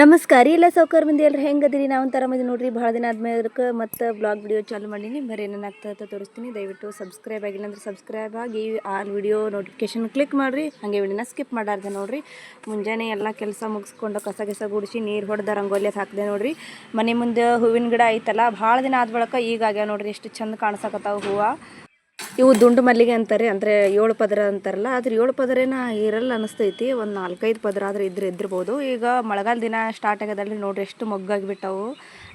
ನಮಸ್ಕಾರ ರೀ ಎಲ್ಲ ಸೌಕರ್ ಮಂದಿ ಎಲ್ಲರೂ ಹೆಂಗದಿರಿ ನಾವು ಒಂಥರ ಮಂದಿ ನೋಡ್ರಿ ಭಾಳ ದಿನ ಆದ್ಮೇಲೆ ಮತ್ತು ಬ್ಲಾಗ್ ವಿಡಿಯೋ ಚಾಲು ಮಾಡೀನಿ ಬರೀ ಏನೇನು ಆಗ್ತಾ ತೋರಿಸ್ತೀನಿ. ದಯವಿಟ್ಟು ಸಬ್ಸ್ಕ್ರೈಬ್ ಆಗಿಲ್ಲ ಅಂದ್ರೆ ಸಬ್ಸ್ಕ್ರೈಬ್ ಆಗಿ ಆ ವಿಡಿಯೋ ನೋಟಿಫಿಕೇಶನ್ ಕ್ಲಿಕ್ ಮಾಡಿರಿ. ಹಾಗೆ ವಿಡಿಯೋನ ಸ್ಕಿಪ್ ಮಾಡಾರ್ದೆ ನೋಡಿರಿ. ಮುಂಜಾನೆ ಎಲ್ಲ ಕೆಲಸ ಮುಗಿಸ್ಕೊಂಡು ಕಸ ಗುಡಿಸಿ ನೀರು ಹೊಡೆದ ರಂಗೋಲಿ ಹಾಕಿದೆ ನೋಡಿರಿ. ಮನೆ ಮುಂದೆ ಹೂವಿನ ಗಿಡ ಐತಲ್ಲ, ಭಾಳ ದಿನ ಆದ ಬಳಿಕ ಈಗ ಆಗ್ಯಾವ ನೋಡಿರಿ. ಎಷ್ಟು ಚಂದ ಕಾಣಿಸಕತ್ತಾವ ಹೂವು. ಇವು ದುಂಡು ಮಲ್ಲಿಗೆ ಅಂತಾರೆ, ಅಂದರೆ 7 ಪದರ ಅಂತಾರಲ್ಲ, ಆದ್ರೆ 7 ಪದರೇನ ಇರಲ್ಲ ಅನಿಸ್ತೈತಿ. ಒಂದು 4-5 ಪದರ ಆದ್ರೆ ಇದ್ದಿರ್ಬೋದು. ಈಗ ಮಳೆಗಾಲ ದಿನ ಸ್ಟಾರ್ಟ್ ಆಗ್ಯದಲ್ರಿ, ನೋಡ್ರಿ ಎಷ್ಟು ಮೊಗ್ಗಾಗಿಬಿಟ್ಟವು.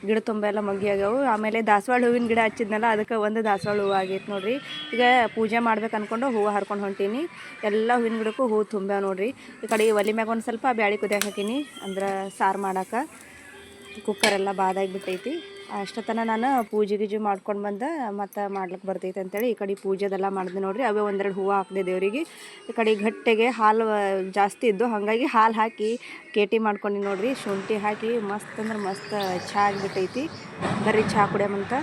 ಗಿಡ ತುಂಬ ಎಲ್ಲ ಮೊಗ್ಗಿ ಆಗ್ಯಾವು. ಆಮೇಲೆ ದಾಸವಾಳ ಹೂವಿನ ಗಿಡ ಹಚ್ಚಿದ್ನಲ್ಲ, ಅದಕ್ಕೆ ಒಂದು ದಾಸವಾಳ ಹೂವು ಆಗೈತೆ ನೋಡ್ರಿ. ಈಗ ಪೂಜೆ ಮಾಡ್ಬೇಕು ಅಂದ್ಕೊಂಡು ಹೂವು ಹರ್ಕೊಂಡು ಹೊಂಟೀನಿ. ಎಲ್ಲ ಹೂವಿನ ಗಿಡಕ್ಕೂ ಹೂವು ತುಂಬ್ಯಾವ ನೋಡ್ರಿ. ಈ ಕಡೆ ಒಲೆ ಮ್ಯಾಗ ಒಂದು ಸ್ವಲ್ಪ ಬ್ಯಾಳಿ ಕುದಿಯಕ್ಕೆ ಹಾಕೀನಿ, ಅಂದ್ರೆ ಸಾರು ಮಾಡೋಕೆ. ಕುಕ್ಕರೆಲ್ಲ ಬಾದಾಗಿಬಿಟ್ಟೈತಿ. ಅಷ್ಟೊತ್ತನ ನಾನು ಪೂಜೆ ಮಾಡ್ಕೊಂಡು ಬಂದು ಮತ್ತು ಮಾಡ್ಲಿಕ್ಕೆ ಬರ್ತೈತೆ ಅಂತೇಳಿ ಈ ಕಡೆ ಪೂಜೆದೆಲ್ಲ ಮಾಡಿದೆ ನೋಡಿರಿ. ಅವೇ 1-2 ಹೂವು ಹಾಕಿದೆ ದೇವರಿಗೆ. ಈ ಕಡೆ ಗಟ್ಟೆಗೆ ಹಾಲು ಜಾಸ್ತಿ ಇದ್ದು, ಹಾಗಾಗಿ ಹಾಲು ಹಾಕಿ ಕೇಟಿ ಮಾಡ್ಕೊಂಡು ನೋಡಿರಿ. ಶುಂಠಿ ಹಾಕಿ ಮಸ್ತ್ ಅಂದ್ರೆ ಮಸ್ತ್ ಚಹಾ ಆಗಿಬಿಟ್ಟೈತಿ. ಬರ್ರಿ ಚಹಾ ಕುಡಿಯಮಂತ.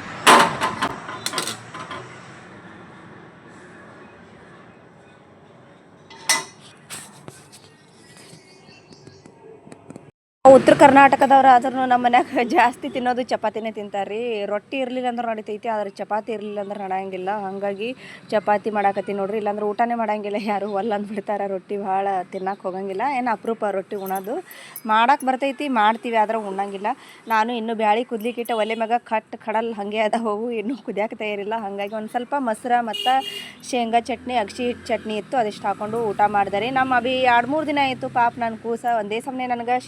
ಉತ್ತರ ಕರ್ನಾಟಕದವ್ರು ಆದ್ರೂ ನಮ್ಮ ಮನ್ಯಾಗ ಜಾಸ್ತಿ ತಿನ್ನೋದು ಚಪಾತಿನೇ ತಿಂತಾರೆ ರೀ. ರೊಟ್ಟಿ ಇರಲಿಲ್ಲ ಅಂದ್ರೆ ನಡಿತೈತಿ, ಆದ್ರೆ ಚಪಾತಿ ಇರಲಿಲ್ಲ ಅಂದ್ರೆ ನಡಂಗಿಲ್ಲ. ಹಾಗಾಗಿ ಚಪಾತಿ ಮಾಡಾಕತ್ತೀನಿ ನೋಡ್ರಿ. ಇಲ್ಲಾಂದ್ರೆ ಊಟನೇ ಮಾಡಂಗಿಲ್ಲ ಯಾರು, ಒಲ್ಲ ಅಂದ್ಬಿಡ್ತಾರೆ. ರೊಟ್ಟಿ ಭಾಳ ತಿನ್ನಕ್ಕೆ ಹೋಗಂಗಿಲ್ಲ. ಏನು ಅಪರೂಪ ರೊಟ್ಟಿ ಉಣೋದು. ಮಾಡಕ್ಕೆ ಬರ್ತೈತಿ, ಮಾಡ್ತೀವಿ, ಆದ್ರೆ ಉಣ್ಣಂಗಿಲ್ಲ. ನಾನು ಇನ್ನೂ ಬ್ಯಾಳಿ ಕುದ್ಲಿಕ್ಕಿಟ್ಟ ಒಲೆ ಮ್ಯಾಗ ಕಡಲ್ ಹಾಗೆ ಅದಾವು, ಇನ್ನೂ ಕುದಿಯೋಕೆ ತಯಾರಿಲ್ಲ. ಹಾಗಾಗಿ ಒಂದು ಸ್ವಲ್ಪ ಮೊಸರು ಮತ್ತು ಶೇಂಗಾ ಚಟ್ನಿ, ಅಗಸಿ ಚಟ್ನಿ ಇತ್ತು, ಅದಿಷ್ಟು ಹಾಕ್ಕೊಂಡು ಊಟ ಮಾಡಿದೆ. ನಮ್ಮ ಅಭಿ 2-3 ದಿನ ಆಯಿತು ಪಾಪ ನನ್ನ ಕೂಸ ಒಂದೇ ಸಮನೆ ನನಗೆ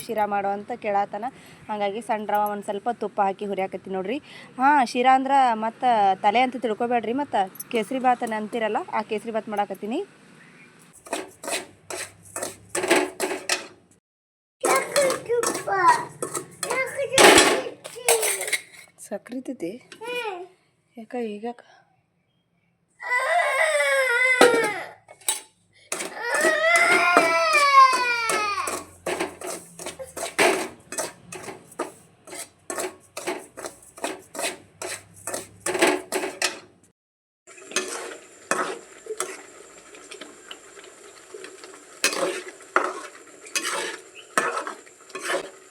ಶಿರಾ ಮಾಡು ಅಂತ ಕೇಳತ್ತಾನ. ಹಾಗಾಗಿ ಸಣ್ಣ ರವ ಒಂದು ಸ್ವಲ್ಪ ತುಪ್ಪ ಹಾಕಿ ಹುರಿಯಾಕತ್ತೀನಿ ನೋಡ್ರಿ. ಶಿರಾ ಅಂದ್ರೆ ಮತ್ತು ತಲೆ ಅಂತ ತಿಳ್ಕೊಬೇಡ್ರಿ. ಮತ್ತು ಕೇಸರಿ ಭಾತ್ ಅಂತೀರಲ್ಲ, ಆ ಕೇಸರಿ ಭಾತ್ ಮಾಡಾಕತ್ತೀನಿ. ಸಕ್ರಿತೈತಿ ಯಾಕ ಈಗ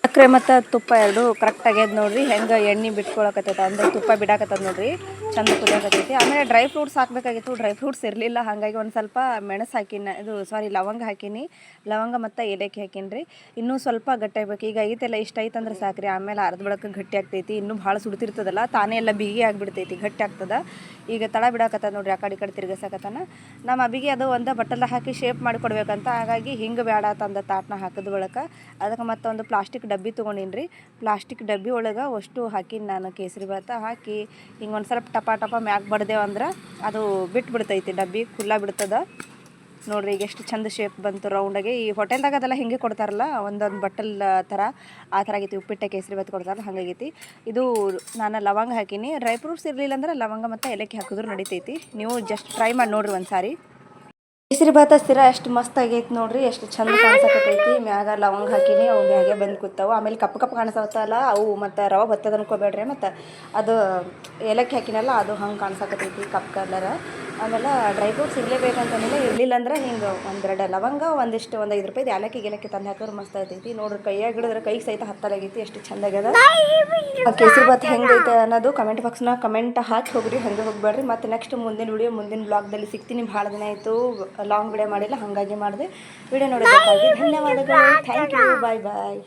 ಸಕ್ಕರೆ ಮತ್ತು ತುಪ್ಪ ಎರಡು ಕರೆಕ್ಟ್ ಆಗ್ಯದ ನೋಡ್ರಿ. ಹೆಂಗೆ ಎಣ್ಣೆ ಬಿಟ್ಕೊಳಕತ್ತೈತೆ ಅಂದ್ರೆ ತುಪ್ಪ ಬಿಡಾಕತ್ತದ ನೋಡ್ರಿ. ಚಂದ ಕುದಿಯಾಕತ್ತೈತಿ. ಆಮೇಲೆ ಡ್ರೈ ಫ್ರೂಟ್ಸ್ ಹಾಕಬೇಕಾಗಿತ್ತು, ಡ್ರೈ ಫ್ರೂಟ್ಸ್ ಇರಲಿಲ್ಲ. ಹಾಗಾಗಿ ಒಂದು ಸ್ವಲ್ಪ ಮೆಣಸು ಹಾಕಿನಿ, ಲವಂಗ ಹಾಕೀನಿ. ಲವಂಗ ಮತ್ತು ಏಲಕ್ಕಿ ಹಾಕೀನಿ ರೀ. ಇನ್ನೂ ಸ್ವಲ್ಪ ಗಟ್ಟಿ ಆಗ್ಬೇಕು. ಈಗ ಐತೆಲ್ಲ ಇಷ್ಟ ಐತಂದ್ರೆ ಸಾಕ್ರಿ. ಆಮೇಲೆ ಅರ್ಧ ಬೆಳಗ್ಗೆ ಗಟ್ಟಿ ಆಗ್ತೈತಿ. ಇನ್ನೂ ಭಾಳ ಸುಡ್ತಿರ್ತದಲ್ಲ, ತಾನೇ ಎಲ್ಲ ಬಿಗಿ ಆಗಿಬಿಡ್ತೈತಿ, ಗಟ್ಟಿ ಆಗ್ತದ. ಈಗ ತಳ ಬಿಡಾಕತ್ತದ ನೋಡ್ರಿ, ಆ ಕಡೆ ತಿರ್ಗಸಕತ್ತಾನ. ನಮ್ಮ ಅಬಿಗೆ ಅದು ಒಂದು ಬಟ್ಟಲ ಹಾಕಿ ಶೇಪ್ ಮಾಡಿ ಕೊಡ್ಬೇಕಂತ, ಹಾಗಾಗಿ ಹಿಂಗೆ ಬೇಡ ತಂದ ತಾಟ್ನ ಹಾಕಿದ ಬಳಕ ಅದಕ್ಕೆ ಮತ್ತೊಂದು ಪ್ಲಾಸ್ಟಿಕ್ ಡಬ್ಬಿ ತೊಗೊಂಡಿನಿ ರೀ. ಪ್ಲಾಸ್ಟಿಕ್ ಡಬ್ಬಿ ಒಳಗೆ ಅಷ್ಟು ಹಾಕೀನಿ ನಾನು. ಕೇಸರಿ ಭಾತ ಹಾಕಿ ಹಿಂಗೆ ಒಂದು ಸ್ವಲ್ಪ ಟಪ ಮ್ಯಾಗ ಬಡ್ದೇವು ಅಂದ್ರೆ ಅದು ಬಿಟ್ಬಿಡ್ತೈತಿ, ಡಬ್ಬಿ ಖುಲ್ಲ ಬಿಡ್ತದ ನೋಡ್ರಿ. ಈಗ ಎಷ್ಟು ಚಂದ ಶೇಪ್ ಬಂತು ರೌಂಡಾಗಿ. ಈ ಹೋಟೆಲ್ದಾಗ ಅದೆಲ್ಲ ಹಿಂಗೆ ಕೊಡ್ತಾರಲ್ಲ, ಒಂದೊಂದು ಬಟ್ಟಲ್ ಥರ, ಆ ಥರ ಆಗೈತಿ. ಉಪ್ಪಿಟ್ಟ ಕೇಸರಿ ಭಾತ್ ಕೊಡ್ತಾರಲ್ಲ ಹಾಗಾಗೈತಿ. ಇದು ನಾನು ಲವಂಗ ಹಾಕೀನಿ. ಡ್ರೈ ಫ್ರೂಟ್ಸ್ ಇರಲಿಲ್ಲ ಅಂದ್ರೆ ಲವಂಗ ಮತ್ತು ಏಲಕ್ಕಿ ಹಾಕಿದ್ರು ನಡಿತೈತಿ. ನೀವು ಜಸ್ಟ್ ಟ್ರೈ ಮಾಡಿ ನೋಡ್ರಿ ಒಂದು ಸಾರಿ. ಕೇಸರಿ ಭಾತ ಸಿರಾ ಎಷ್ಟು ಮಸ್ತ್ ಆಗೈತೆ ನೋಡ್ರಿ, ಎಷ್ಟು ಚಂದ ಕಾಣಿಸಕತ್ತೈತಿ. ಮ್ಯಾಗ ಲವಂಗ ಹಾಕೀನಿ, ಅವು ಮ್ಯಾಗೆ ಬಂದು ಕೂತಾವು. ಆಮೇಲೆ ಕಪ್ಪು ಕಾಣಿಸತ್ತಲ್ಲ ಅವು, ಮತ್ತು ರವೆ ಬತ್ತದ ಅನ್ಕೋಬೇಡ್ರಿ. ಮತ್ತು ಅದು ಏಲಕ್ಕಿ ಹಾಕಿನಲ್ಲ, ಅದು ಹಂಗೆ ಕಾಣಿಸಕತ್ತೈತಿ ಕಪ್ಪು ಕಲರ್. ಆಮೇಲೆ ಡ್ರೈ ಫ್ರೂಟ್ಸ್ ಇರಲೇಬೇಕಂತಂದಿಲ್ಲ, ಇರಲಿಲ್ಲ ಅಂದ್ರೆ ಹಿಂಗೆ 1-2 ಲವಂಗ, ಒಂದು 5 ರೂಪಾಯಿದು ಏಲಕ್ಕಿ ತಂದು ಹಾಕಿದ್ರೆ ಮಸ್ತ್ ಆಗ್ತೈತಿ ನೋಡ್ರಿ. ಕೈಯಾಗ ಹಿಡಿದ್ರೆ ಕೈಗೆ ಸಹಿತ ಹತ್ತಲಾಗೈತಿ, ಎಷ್ಟು ಚಂದ ಆಗ್ಯದ. ಕೇಸರಿ ಭಾತ್ ಹೆಂಗೈತೆ ಅನ್ನೋದು ಕಮೆಂಟ್ ಬಾಕ್ಸ್ನ ಕಮೆಂಟ್ ಹಾಕಿ ಹೋಗ್ರಿ, ಹಂಗೆ ಹೋಗ್ಬೇಡ್ರಿ. ಮತ್ತು ನೆಕ್ಸ್ಟ್ ಮುಂದಿನ ಬ್ಲಾಗ್ದಲ್ಲಿ ಸಿಗ್ತೀನಿ. ಭಾಳ ದಿನ ಆಯಿತು ಲಾಂಗ್ ವಿಡಿಯೋ ಮಾಡಿಲ್ಲ, ಹಾಗಾಗಿ ಮಾಡಿದೆ. ವಿಡಿಯೋ ನೋಡೋದಕ್ಕಾಗಿ ಧನ್ಯವಾದಗಳು. Thank you. ಬಾಯ್.